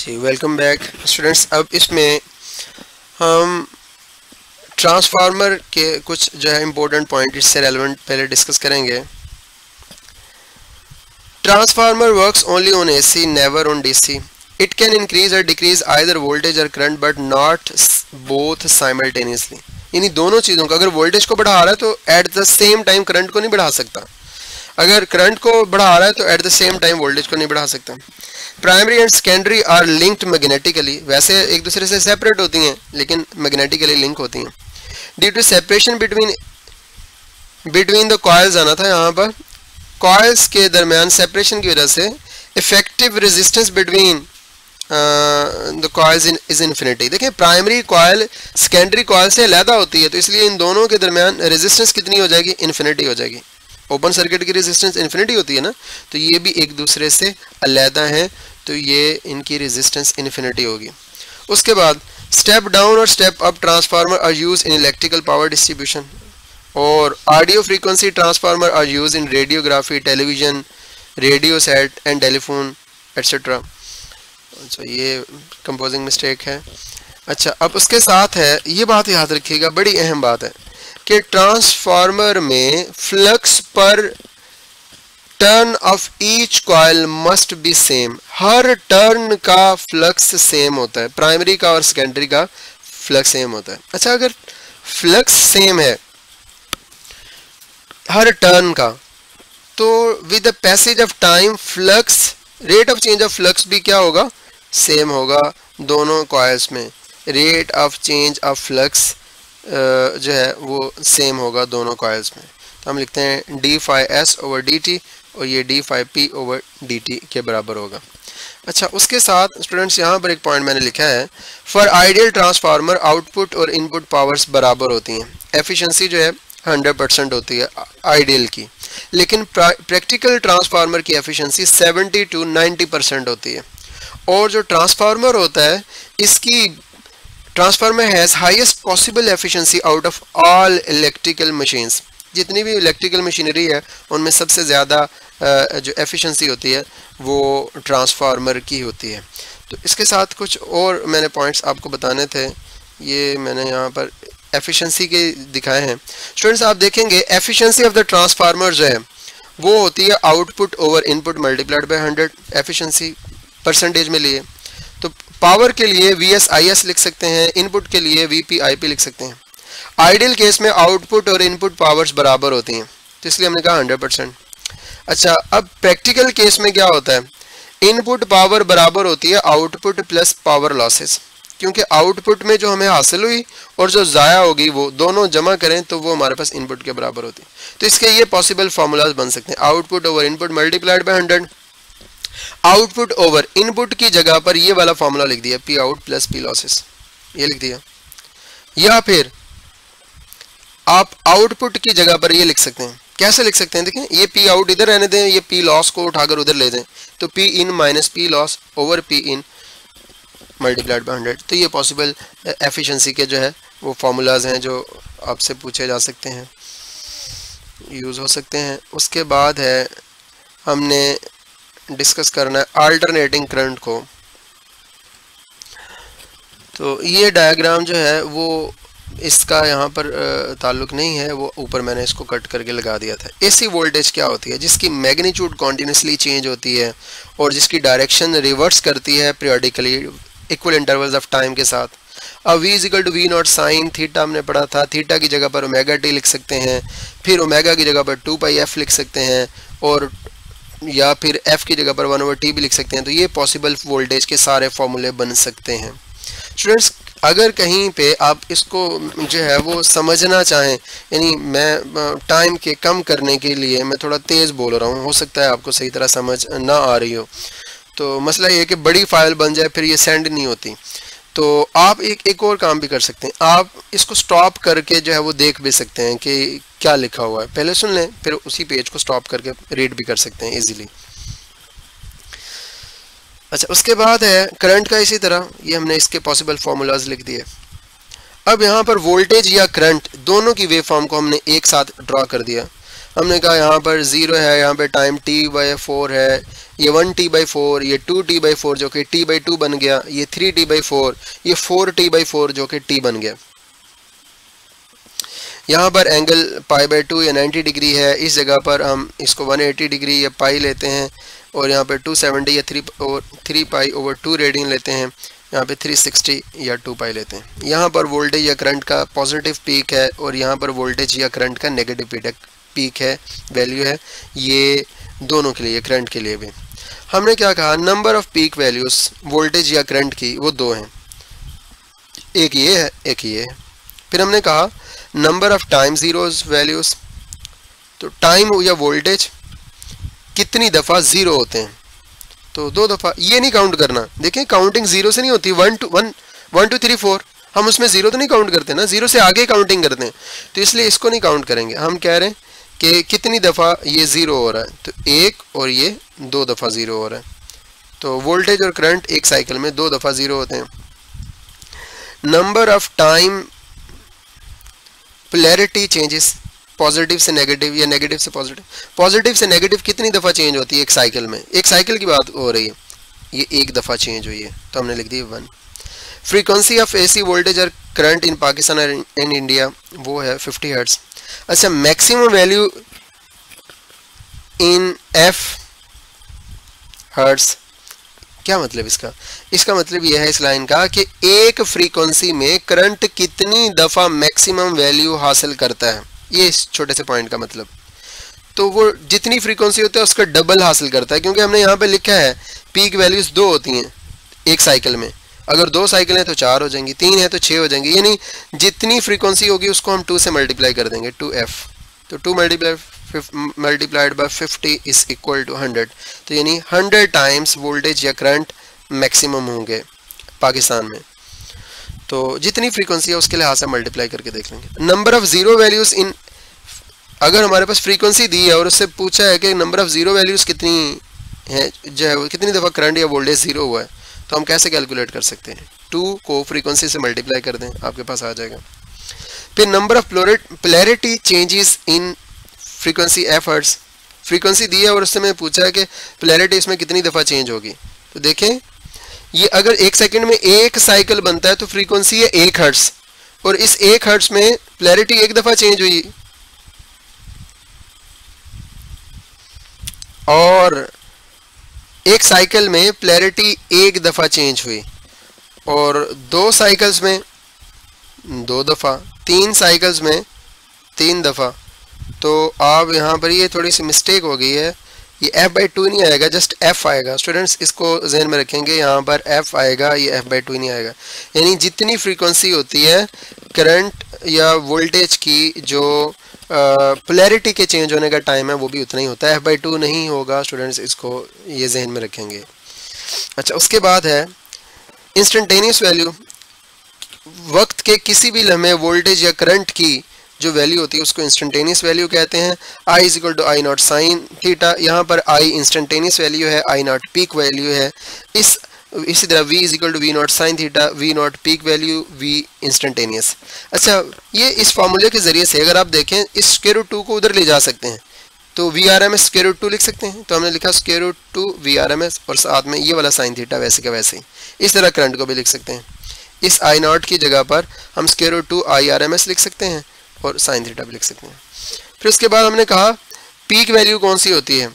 जी welcome back students. अब इसमें हम ट्रांसफार्मर के कुछ जो है इम्पोर्टेंट पॉइंट इससे रेलेवेंट पहले डिस्कस करेंगे। Transformer works only on AC, never on DC. It can increase और डिक्रीज आइदर वोल्टेज और current but not both simultaneously. यानी दोनों चीज़ों का, अगर वोल्टेज को बढ़ा रहा है तो at the same time current को नहीं बढ़ा सकता, अगर करंट को बढ़ा रहा है तो at the same time voltage को नहीं बढ़ा सकता। Primary and secondary are linked magnetically, वैसे एक दूसरे से सेपरेट होती हैं लेकिन मैग्नेटिकली लिंक होती हैं। Due to separation between the coils आना था यहाँ पर, कॉइल्स के दरमियान सेपरेशन की वजह से effective resistance between the coils is infinity. देखिए प्राइमरी कॉइल सेकेंडरी कॉइल से अलहदा होती है तो इसलिए इन दोनों के दरमियान रेजिस्टेंस कितनी हो जाएगी, इन्फिनिटी हो जाएगी। ओपन सर्किट की रेजिस्टेंस इन्फिनिटी होती है ना, तो ये भी एक दूसरे से अलहदा हैं तो ये इनकी रेजिस्टेंस इन्फिनिटी होगी। उसके बाद स्टेप डाउन और step up transformer are use in electrical power distribution, और audio frequency transformer are use in radiography, television, radio set and telephone etcetera. अच्छा ये कंपोजिंग मिस्टेक है। अच्छा अब उसके साथ है, ये बात याद रखिएगा, बड़ी अहम बात है कि ट्रांसफार्मर में फ्लक्स पर turn off each coil must be same. Her turn का फ्लक्स सेम होता है, प्राइमरी का और सेकेंडरी का फ्लक्स सेम होता है। अच्छा अगर फ्लक्स सेम है हर टर्न का, तो with the passage of time flux, rate of change of flux भी क्या होगा, सेम होगा दोनों कॉइल्स में। Rate of change of flux जो है वो सेम होगा दोनों कॉइल्स में। तो हम लिखते हैं d phi s over d t और ये d phi p over d t के बराबर होगा। अच्छा उसके साथ स्टूडेंट्स यहाँ पर एक पॉइंट मैंने लिखा है, फॉर आइडियल ट्रांसफार्मर आउटपुट और इनपुट पावर्स बराबर होती हैं। एफिशिएंसी जो है 100% होती है आइडियल की, लेकिन प्रैक्टिकल ट्रांसफार्मर की एफिशिएंसी 70 to 90% होती है। और जो ट्रांसफार्मर होता है इसकी transformer has highest possible efficiency out of all electrical machines. जितनी भी इलेक्ट्रिकल मशीनरी है उनमें सबसे ज़्यादा जो एफिशिएंसी होती है वो ट्रांसफार्मर की होती है। तो इसके साथ कुछ और मैंने पॉइंट्स आपको बताने थे, ये मैंने यहाँ पर एफिशिएंसी के दिखाए हैं। स्टूडेंट्स आप देखेंगे एफिशिएंसी ऑफ द ट्रांसफार्मर जो है वो होती है output over input multiplied by 100, efficiency percentage में लिए। तो पावर के लिए VS/IS लिख सकते हैं, इनपुट के लिए VP/IP लिख सकते हैं। आइडियल केस में आउटपुट और इनपुट पावर्स बराबर होती हैं तो इसलिए हमने कहा 100%। अच्छा अब प्रैक्टिकल केस में क्या होता है, इनपुट पावर बराबर होती है आउटपुट प्लस पावर लॉसेस, क्योंकि आउटपुट में जो हमें हासिल हुई और जो ज़ाया होगी वो दोनों जमा करें तो वो हमारे पास इनपुट के बराबर होती है। तो इसके ये पॉसिबल फार्मूलाज बन सकते हैं, output over input multiplied by 100। Output over input की जगह पर ये वाला फॉर्मूला लिख दिया, P out plus P losses, ये लिख दिया। या फिर आप आउटपुट की जगह पर ये लिख सकते हैं, कैसे लिख सकते हैं, देखें ये पी आउट इधर रहने दें, ये पी लॉस को उठाकर उधर ले दें, तो P in minus P loss over P in multiplied by 100। तो ये पॉसिबल एफिशिएंसी के जो है वो फार्मूलाज हैं जो आपसे पूछे जा सकते हैं, यूज़ हो सकते हैं। उसके बाद है हमने डिस्कस करना है अल्टरनेटिंग करंट को। तो ये डायग्राम जो है वो इसका यहाँ पर ताल्लुक नहीं है, वो ऊपर मैंने इसको कट करके लगा दिया था। एसी वोल्टेज क्या होती है, जिसकी मैग्नीट्यूड कॉन्टिन्यूसली चेंज होती है और जिसकी डायरेक्शन रिवर्स करती है periodically equal intervals of time के साथ। अब V equal to V0 sine theta हमने पढ़ा था, थीटा की जगह पर ओमेगा टी लिख सकते हैं, फिर ओमेगा की जगह पर 2πf लिख सकते हैं, और या फिर f की जगह पर 1/t भी लिख सकते हैं। तो ये पॉसिबल वोल्टेज के सारे फॉर्मूले बन सकते हैं। स्टूडेंट्स अगर कहीं पे आप इसको जो है वो समझना चाहें, यानी मैं टाइम के कम करने के लिए मैं थोड़ा तेज़ बोल रहा हूँ, हो सकता है आपको सही तरह समझ ना आ रही हो, तो मसला ये है कि बड़ी फाइल बन जाए फिर ये सेंड नहीं होती। तो आप एक और काम भी कर सकते हैं, आप इसको स्टॉप करके जो है वो देख भी सकते हैं कि क्या लिखा हुआ है, पहले सुन लें फिर उसी पेज को स्टॉप करके रीड भी कर सकते हैं इजीली। अच्छा उसके बाद है करंट का, इसी तरह ये हमने इसके पॉसिबल फार्मूलाज लिख दिए। अब यहाँ पर वोल्टेज या करंट दोनों की वेव फॉर्म को हमने एक साथ ड्रा कर दिया। हमने कहा यहाँ पर 0 है, यहाँ पे टाइम t/4 है, ये 1t/4, ये 2t/4 जो कि t/2 बन गया, ये 3t/4, ये 4t/4 जो कि t बन गया। यहाँ पर एंगल π/2 या 90 डिग्री है, इस जगह पर हम इसको 180 डिग्री या पाई लेते हैं, और यहाँ पे 270 या 3π/2 रेडियन लेते हैं, यहाँ पे 360 या 2π लेते हैं। यहाँ पर वोल्टेज या करंट का पॉजिटिव पीक है, और यहाँ पर वोल्टेज या करंट का नेगेटिव पीक है, वैल्यू है, ये दोनों के लिए, करंट के लिए भी। हमने क्या कहा, number off peak values voltage या करंट की वो दो हैं, एक ये है, एक ये है। फिर हमने कहा number of time zeros values, तो टाइम या वोल्टेज कितनी दफ़ा ज़ीरो होते हैं, तो 2 दफ़ा। ये नहीं काउंट करना, देखें काउंटिंग ज़ीरो से नहीं होती, 1 2 3 4, हम उसमें ज़ीरो तो नहीं काउंट करते ना, ज़ीरो से आगे काउंटिंग करते हैं, तो इसलिए इसको नहीं काउंट करेंगे। हम कह रहे हैं कि कितनी दफ़ा ये ज़ीरो हो रहा है, तो 1 और ये 2 दफ़ा ज़ीरो हो रहा है। तो वोल्टेज और करंट एक साइकिल में 2 दफ़ा ज़ीरो होते हैं। Number of time polarity changes, positive से नेगेटिव या नेगेटिव से पॉजिटिव, पॉजिटिव से नेगेटिव कितनी दफ़ा चेंज होती है एक साइकिल में, एक साइकिल की बात हो रही है, ये 1 दफ़ा चेंज हुई है, तो हमने लिख दी 1। फ्रीक्वेंसी ऑफ एसी वोल्टेज और current in Pakistan and India वो है 50 हर्ट्ज। अच्छा, maximum value in F hertz, क्या मतलब इसका, इसका मतलब यह है इस लाइन का कि एक फ्रीक्वेंसी में करंट कितनी दफ़ा मैक्सिमम वैल्यू हासिल करता है, ये इस छोटे से पॉइंट का मतलब। तो वो जितनी फ्रीक्वेंसी होती है उसका डबल हासिल करता है, क्योंकि हमने यहाँ पे लिखा है पीक वैल्यूज 2 होती हैं एक साइकिल में, अगर 2 साइकिल हैं तो 4 हो जाएंगी, 3 है तो 6 हो जाएंगी, यानी जितनी फ्रीक्वेंसी होगी उसको हम 2 से मल्टीप्लाई कर देंगे, 2f, तो 2 multiplied by 50 is equal to 100, तो यानी 100 टाइम्स वोल्टेज या करंट मैक्सिमम होंगे पाकिस्तान में। तो जितनी फ्रीक्वेंसी है उसके लिहाज से मल्टीप्लाई करके देख लेंगे। Number of zero values in, अगर हमारे पास फ्रीक्वेंसी दी है और उससे पूछा है कि नंबर ऑफ जीरो वैल्यूज कितनी है, जो है कितनी दफ़ा करंट या वोल्टेज जीरो हुआ है, तो हम कैसे कैलकुलेट कर सकते हैं, 2 को फ्रीक्वेंसी से मल्टीप्लाई कर दें, आपके पास आ जाएगा। फिर number of polarity changes in frequency F hertz, frequency दी है और उससे मैं पूछा है कि पोलैरिटी इसमें कितनी दफ़ा चेंज होगी, तो देखें ये अगर 1 सेकंड में 1 साइकिल बनता है तो फ्रीक्वेंसी है 1 हर्ट्ज, और इस 1 हर्ट्ज में पोलैरिटी 1 दफ़ा चेंज हुई, और 1 साइकिल में पोलैरिटी 1 दफ़ा चेंज हुई, और 2 साइकिल्स में 2 दफ़ा, 3 साइकिल्स में 3 दफ़ा। तो आप यहाँ पर ये थोड़ी सी मिस्टेक हो गई है, ये f/2 नहीं आएगा, जस्ट f आएगा। स्टूडेंट्स इसको जहन में रखेंगे, यहाँ पर f आएगा, ये f/2 नहीं आएगा। यानी जितनी फ्रीक्वेंसी होती है करंट या वोल्टेज की, जो पोलैरिटी के चेंज होने का टाइम है वो भी उतना ही होता है, f/2 नहीं होगा। स्टूडेंट्स इसको ये जहन में रखेंगे। अच्छा, उसके बाद है इंस्टेंटेनियस वैल्यू, वक्त के किसी भी लम्हे वोल्टेज या करंट की जो वैल्यू होती है उसको इंस्टेंटेनियस वैल्यू कहते हैं। I = I0 sin थीटा, यहाँ पर I इंस्टेंटेनियस वैल्यू है, I0 पीक वैल्यू है। इसी तरह V = V0 sin theta, V0 peak value, V instantaneous. अच्छा, ये इस फार्मूले के ज़रिए से अगर आप देखें इस √2 को उधर ले जा सकते हैं, तो VRMS √2 लिख सकते हैं, तो हमने लिखा √2 VRMS और साथ में ये वाला sin थीटा वैसे का वैसे ही। इस तरह करंट को भी लिख सकते हैं, इस I0 की जगह पर हम √2 IRMS लिख सकते हैं और sin थीटा भी लिख सकते हैं। फिर उसके बाद हमने कहा पीक वैल्यू कौन सी होती है,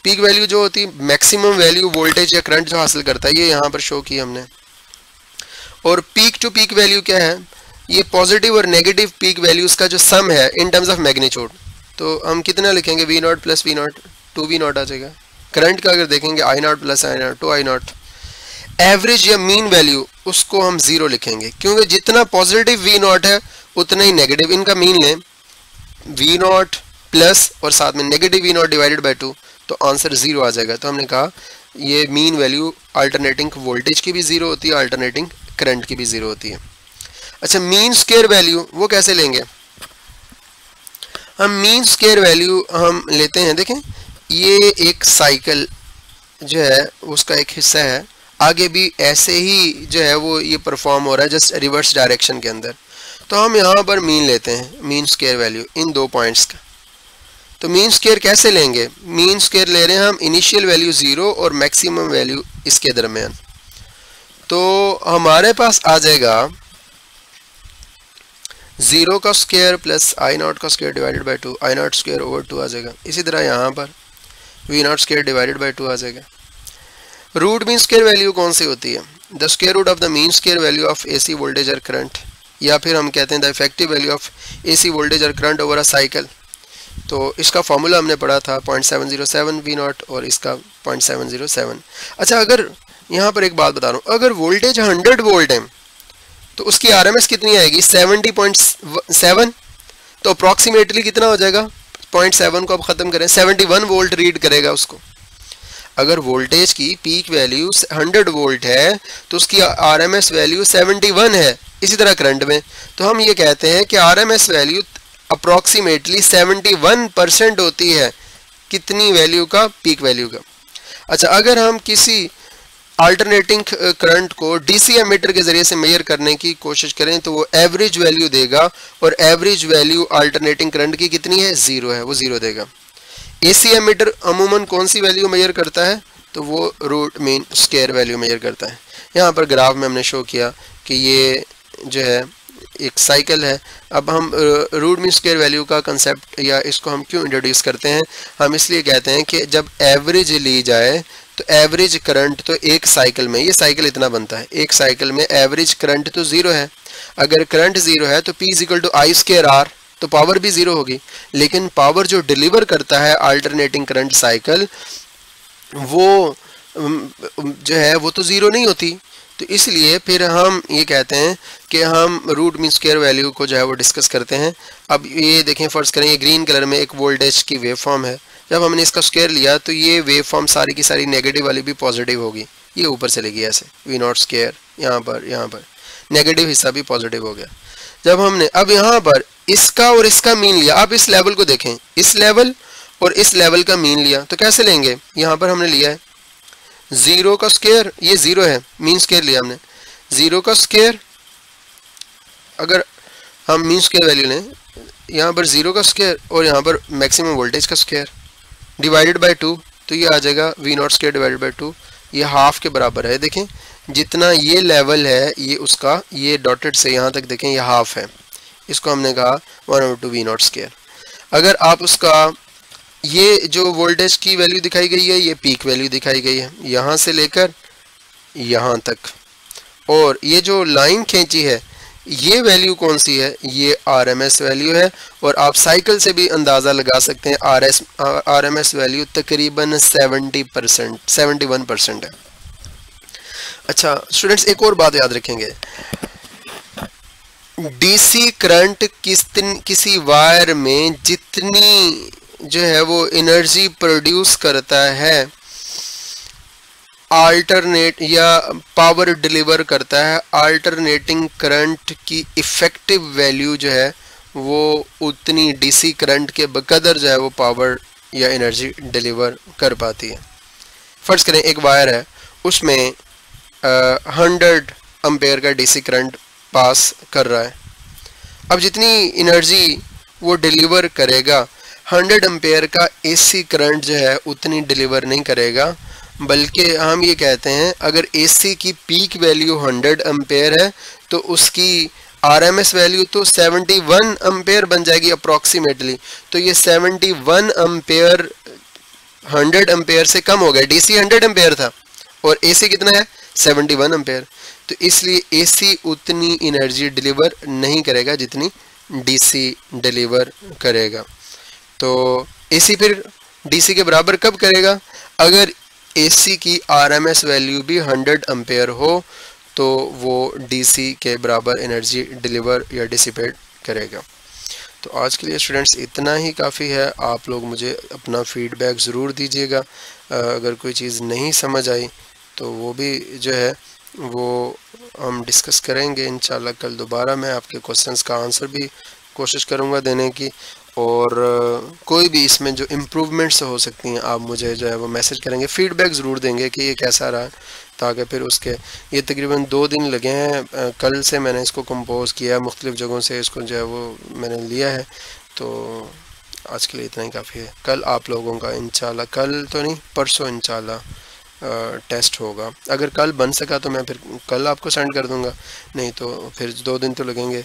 पीक वैल्यू जो होती है मैक्सिमम वैल्यू वोल्टेज या करंट जो हासिल करता है, ये यहाँ पर शो किया हमने। और पीक टू पीक वैल्यू क्या है, ये पॉजिटिव और नेगेटिव पीक वैल्यूज का जो सम है इन टर्म्स ऑफ मैग्नीट्यूड। तो हम कितना लिखेंगे, V0 + V0, 2V0 आ जाएगा। करंट का अगर देखेंगे I0 + I0, 2I0। एवरेज या मीन वैल्यू उसको हम 0 लिखेंगे, क्योंकि जितना पॉजिटिव V0 है उतना ही नेगेटिव, इनका मीन लें V0 प्लस और साथ में नेगेटिव V0 डिवाइडेड बाय 2, तो आंसर 0 आ जाएगा। तो हमने कहा ये मीन वैल्यू अल्टरनेटिंग वोल्टेज की भी 0 होती है, अल्टरनेटिंग करंट की भी 0 होती है। अच्छा, मीन स्क्वायर वैल्यू वो कैसे लेंगे, हम मीन स्क्वायर वैल्यू हम लेते हैं, देखें ये एक साइकिल जो है उसका एक हिस्सा है, आगे भी ऐसे ही जो है वो ये परफॉर्म हो रहा है जस्ट रिवर्स डायरेक्शन के अंदर। तो हम यहाँ पर मीन लेते हैं, mean square value in 2 points का। तो मीन स्क्वायर कैसे लेंगे? मीन स्क्वायर ले रहे हैं हम इनिशियल वैल्यू 0 और मैक्सिमम वैल्यू इसके दरमियान। तो हमारे पास आ जाएगा 0 का स्क्वायर प्लस आई नॉट का square divided by 2, I nought square over 2 आ जाएगा। इसी तरह यहाँ पर V nought square divided by 2 आ जाएगा। रूट मीन स्क्वायर वैल्यू कौन सी होती है? The square root of the mean square value of AC voltage और करंट, या फिर हम कहते हैं the effective value of AC voltage और करंट ओवर अ साइकिल। तो इसका फॉर्मूला हमने पढ़ा था 0.707 वी नॉट और इसका 0.707। अच्छा, अगर यहाँ पर एक बात बता रहा हूँ, अगर वोल्टेज 100 वोल्ट है तो उसकी आरएमएस कितनी आएगी? 70.7। तो अप्रॉक्सीमेटली कितना हो जाएगा? 0.7 को अब ख़त्म करें, 71 वोल्ट रीड करेगा उसको। अगर वोल्टेज की पीक वैल्यू 100 वोल्ट है तो उसकी आरएमएस वैल्यू 71 है। इसी तरह करंट में तो हम ये कहते हैं कि आरएमएस वैल्यू अप्रॉक्सीमेटली 71% होती है कितनी वैल्यू का? पीक वैल्यू का। अच्छा, अगर हम किसी अल्टरनेटिंग करंट को डीसी एमीटर के जरिए से मेजर करने की कोशिश करें तो वो एवरेज वैल्यू देगा, और एवरेज वैल्यू अल्टरनेटिंग करंट की कितनी है? 0 है, वो 0 देगा। एसी एमीटर अमूमन कौन सी वैल्यू मेजर करता है? तो वो root mean square value measure करता है। यहाँ पर ग्राफ में हमने शो किया कि ये जो है एक साइकिल है। अब हम रूट मीन स्क्वायर वैल्यू का कंसेप्ट या इसको हम क्यों इंट्रोड्यूस करते हैं? हम इसलिए कहते हैं कि जब एवरेज ली जाए तो एवरेज करंट तो एक साइकिल में, ये साइकिल इतना बनता है, एक साइकिल में एवरेज करंट तो 0 है। अगर करंट 0 है तो P equal to I square R, तो पावर भी 0 होगी। लेकिन पावर जो डिलीवर करता है अल्टरनेटिंग करंट साइकिल, वो जो है वो तो 0 नहीं होती। तो इसलिए फिर हम ये कहते हैं कि हम रूट मीन स्क्वायर वैल्यू को जो है वो डिस्कस करते हैं। अब ये देखें, फर्ज करें ये ग्रीन कलर में एक वोल्टेज की वेव फॉर्म है। जब हमने इसका स्क्वायर लिया तो ये वेव फॉर्म सारी की सारी नेगेटिव वाली भी पॉजिटिव होगी, ये ऊपर चलेगी ऐसे, वी नॉट स्क्वायर यहाँ पर नेगेटिव हिस्सा भी पॉजिटिव हो गया। जब हमने अब यहाँ पर इसका और इसका मीन लिया, आप इस लेवल को देखें, इस लेवल और इस लेवल का मीन लिया तो कैसे लेंगे? यहाँ पर हमने लिया है 0 का स्क्वायर, ये 0 है, मीन स्क्वायर लिया हमने 0 का स्क्वायर। अगर हम मीन स्क्वायर वैल्यू लें, यहाँ पर 0 का स्क्वायर और यहाँ पर मैक्सिमम वोल्टेज का स्क्वायर डिवाइडेड बाय 2, तो ये आ जाएगा V nought square divided by 2। ये हाफ के बराबर है। देखें जितना ये लेवल है ये उसका, ये डॉटेड से यहाँ तक देखें ये हाफ है, इसको हमने कहा 1/2 वी नॉट स्क्वायर। अगर आप उसका ये जो वोल्टेज की वैल्यू दिखाई गई है, ये पीक वैल्यू दिखाई गई है यहाँ से लेकर यहाँ तक, और ये जो लाइन खींची है ये वैल्यू कौन सी है? ये आरएमएस वैल्यू है। और आप साइकिल से भी अंदाज़ा लगा सकते हैं आरएमएस वैल्यू तकरीबन 70%, 71% है। अच्छा स्टूडेंट्स, एक और बात याद रखेंगे, डीसी करंट किसी वायर में जितनी जो है वो एनर्जी प्रोड्यूस करता है, अल्टरनेट या पावर डिलीवर करता है, अल्टरनेटिंग करंट की इफ़ेक्टिव वैल्यू जो है वो उतनी डीसी करंट के बकदर जो है वो पावर या एनर्जी डिलीवर कर पाती है। फर्ज करें एक वायर है, उसमें 100 एम्पेयर का डीसी करंट पास कर रहा है। अब जितनी एनर्जी वो डिलीवर करेगा, 100 एम्पेयर का एसी करंट जो है उतनी डिलीवर नहीं करेगा, बल्कि हम ये कहते हैं अगर एसी की पीक वैल्यू 100 एम्पेयर है तो उसकी आरएमएस वैल्यू तो 71 एम्पेयर बन जाएगी अप्रॉक्सीमेटली। तो ये 71 एम्पेयर 100 एम्पेयर से कम हो गया। डीसी 100 एम्पेयर था और एसी कितना है? 71 एम्पेयर। तो इसलिए एसी उतनी एनर्जी डिलीवर नहीं करेगा जितनी डीसी डिलीवर करेगा। तो एसी फिर डीसी के बराबर कब करेगा? अगर एसी की आरएमएस वैल्यू भी 100 एम्पेयर हो तो वो डीसी के बराबर एनर्जी डिलीवर या डिसिपेट करेगा। तो आज के लिए स्टूडेंट्स इतना ही काफ़ी है। आप लोग मुझे अपना फीडबैक ज़रूर दीजिएगा। अगर कोई चीज़ नहीं समझ आई तो वो भी जो है वो हम डिस्कस करेंगे इंशाल्लाह। कल दोबारा मैं आपके क्वेश्चंस का आंसर भी कोशिश करूँगा देने की, और कोई भी इसमें जो इम्प्रूवमेंट्स हो सकती हैं आप मुझे जो है वो मैसेज करेंगे, फीडबैक ज़रूर देंगे कि ये कैसा रहा, ताकि फिर उसके ये तकरीबन 2 दिन लगे हैं। कल से मैंने इसको कंपोज किया है, मुख्तलिफ़ जगहों से इसको जो है वो मैंने लिया है। तो आज के लिए इतना ही काफ़ी है। कल आप लोगों का इंशाल्लाह, कल तो नहीं परसों इंशाल्लाह टेस्ट होगा। अगर कल बन सका तो मैं फिर कल आपको सेंड कर दूंगा, नहीं तो फिर 2 दिन तो लगेंगे,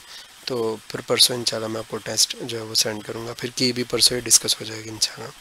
तो फिर परसों इंशाल्लाह मैं आपको टेस्ट जो है वो सेंड करूंगा। फिर की भी परसों ही डिस्कस हो जाएगी इंशाल्लाह।